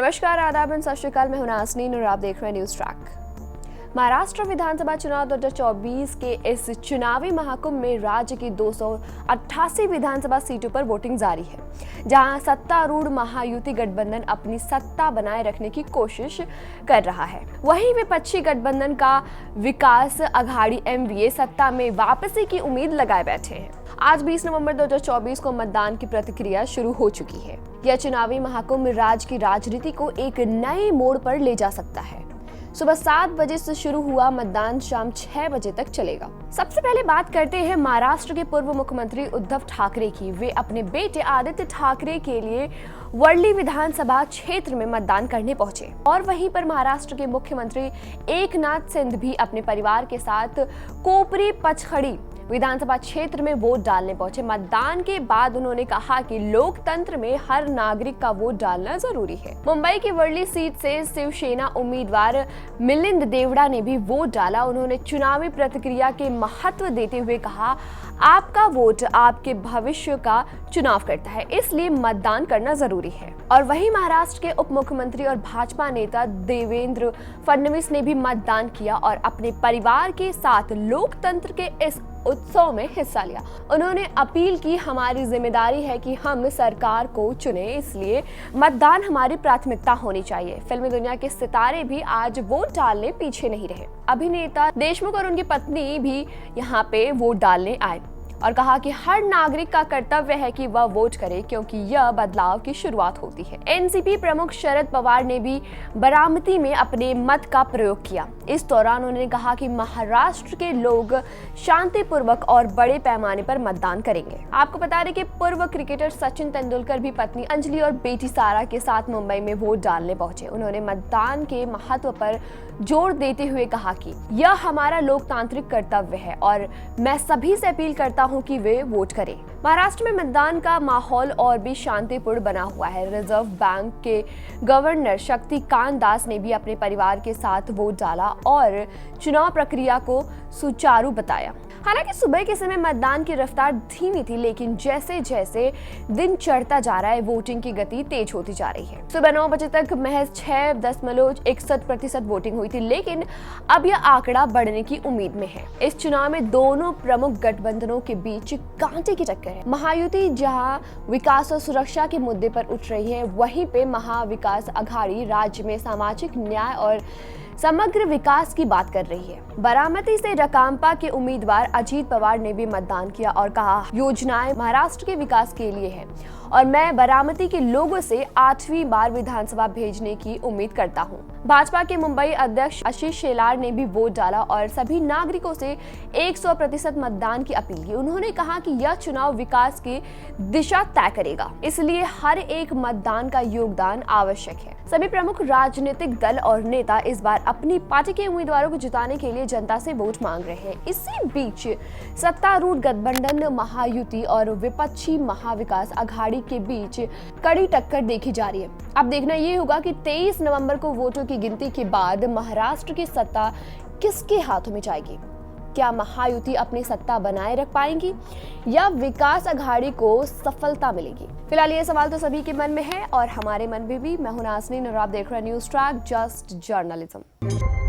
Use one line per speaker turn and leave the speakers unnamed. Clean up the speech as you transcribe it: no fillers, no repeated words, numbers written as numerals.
नमस्कार, आदाब एंड सत श्री अकाल। मैं हूं नाज़नीन और आप देख रहे हैं न्यूज ट्रैक। महाराष्ट्र विधानसभा चुनाव 2024 के इस चुनावी महाकुंभ में राज्य की 288 विधानसभा सीटों पर वोटिंग जारी है, जहां सत्तारूढ़ महायुति गठबंधन अपनी सत्ता बनाए रखने की कोशिश कर रहा है। वहीं विपक्षी गठबंधन का विकास अघाड़ी एमवीए सत्ता में वापसी की उम्मीद लगाए बैठे हैं। आज 20 नवंबर 2024 को मतदान की प्रक्रिया शुरू हो चुकी है। यह चुनावी महाकुंभ राज्य की राजनीति को एक नए मोड़ पर ले जा सकता है। सुबह 7 बजे से शुरू हुआ मतदान शाम 6 बजे तक चलेगा। सबसे पहले बात करते हैं महाराष्ट्र के पूर्व मुख्यमंत्री उद्धव ठाकरे की। वे अपने बेटे आदित्य ठाकरे के लिए वर्ली विधानसभा क्षेत्र में मतदान करने पहुंचे और वहीं पर महाराष्ट्र के मुख्यमंत्री एकनाथ शिंदे भी अपने परिवार के साथ कोपरी पचखड़ी विधानसभा क्षेत्र में वोट डालने पहुंचे। मतदान के बाद उन्होंने कहा कि लोकतंत्र में हर नागरिक का वोट डालना जरूरी है। मुंबई की वर्ली सीट से शिवसेना उम्मीदवार मिलिंद देवड़ा ने भी वोट डाला। उन्होंने चुनावी प्रक्रिया के महत्व देते हुए कहा, आपका वोट आपके भविष्य का चुनाव करता है, इसलिए मतदान करना जरूरी है। और वहीं महाराष्ट्र के उप मुख्यमंत्री और भाजपा नेता देवेंद्र फडणवीस ने भी मतदान किया और अपने परिवार के साथ लोकतंत्र के इस उत्सव में हिस्सा लिया। उन्होंने अपील की, हमारी जिम्मेदारी है कि हम सरकार को चुने, इसलिए मतदान हमारी प्राथमिकता होनी चाहिए। फिल्मी दुनिया के सितारे भी आज वोट डालने पीछे नहीं रहे। अभिनेता देशमुख और उनकी पत्नी भी यहाँ पे वोट डालने आए और कहा कि हर नागरिक का कर्तव्य है कि वह वोट करे, क्योंकि यह बदलाव की शुरुआत होती है। एनसीपी प्रमुख शरद पवार ने भी बारामती में अपने मत का प्रयोग किया। इस दौरान उन्होंने कहा कि महाराष्ट्र के लोग शांतिपूर्वक और बड़े पैमाने पर मतदान करेंगे। आपको बता दें कि पूर्व क्रिकेटर सचिन तेंदुलकर भी पत्नी अंजलि और बेटी सारा के साथ मुंबई में वोट डालने पहुंचे। उन्होंने मतदान के महत्व पर जोर देते हुए कहा कि यह हमारा लोकतांत्रिक कर्तव्य है और मैं सभी से अपील करता हूं कि वे वोट करें। महाराष्ट्र में मतदान का माहौल और भी शांतिपूर्ण बना हुआ है। रिजर्व बैंक के गवर्नर शक्तिकांत दास ने भी अपने परिवार के साथ वोट डाला और चुनाव प्रक्रिया को सुचारू बताया। हालांकि सुबह के समय मतदान की रफ्तार धीमी थी, लेकिन जैसे जैसे दिन चढ़ता जा रहा है वोटिंग की गति तेज होती जा रही है। सुबह 9 बजे तक महज 6.61% वोटिंग हुई थी, लेकिन अब यह आंकड़ा बढ़ने की उम्मीद में है। इस चुनाव में दोनों प्रमुख गठबंधनों के बीच कांटे की टक्कर है। महायुति जहां विकास और सुरक्षा के मुद्दे पर उठ रही है, वहीं पे महाविकास अघाड़ी राज्य में सामाजिक न्याय और समग्र विकास की बात कर रही है। बारामती से रकांपा के उम्मीदवार अजीत पवार ने भी मतदान किया और कहा, योजनाएं महाराष्ट्र के विकास के लिए है और मैं बारामती के लोगों से 8वीं बार विधानसभा भेजने की उम्मीद करता हूं। भाजपा के मुंबई अध्यक्ष आशीष शेलार ने भी वोट डाला और सभी नागरिकों से 100% मतदान की अपील की। उन्होंने कहा कि यह चुनाव विकास की दिशा तय करेगा, इसलिए हर एक मतदान का योगदान आवश्यक है। सभी प्रमुख राजनीतिक दल और नेता इस बार अपनी पार्टी के उम्मीदवारों को जिताने के लिए जनता से वोट मांग रहे हैं। इसी बीच सत्तारूढ़ गठबंधन महायुति और विपक्षी महाविकास अघाड़ी के बीच कड़ी टक्कर देखी जा रही है। अब देखना ये होगा कि 23 नवंबर को वोटों की गिनती के बाद महाराष्ट्र की सत्ता किसके हाथों में जाएगी। क्या महायुति अपनी सत्ता बनाए रख पाएंगी या विकास अघाड़ी को सफलता मिलेगी? फिलहाल ये सवाल तो सभी के मन में है और हमारे मन में भी। मैं हूं नाज़नीन और आप देख रहे हैं न्यूज ट्रैक, जस्ट जर्नलिज्म।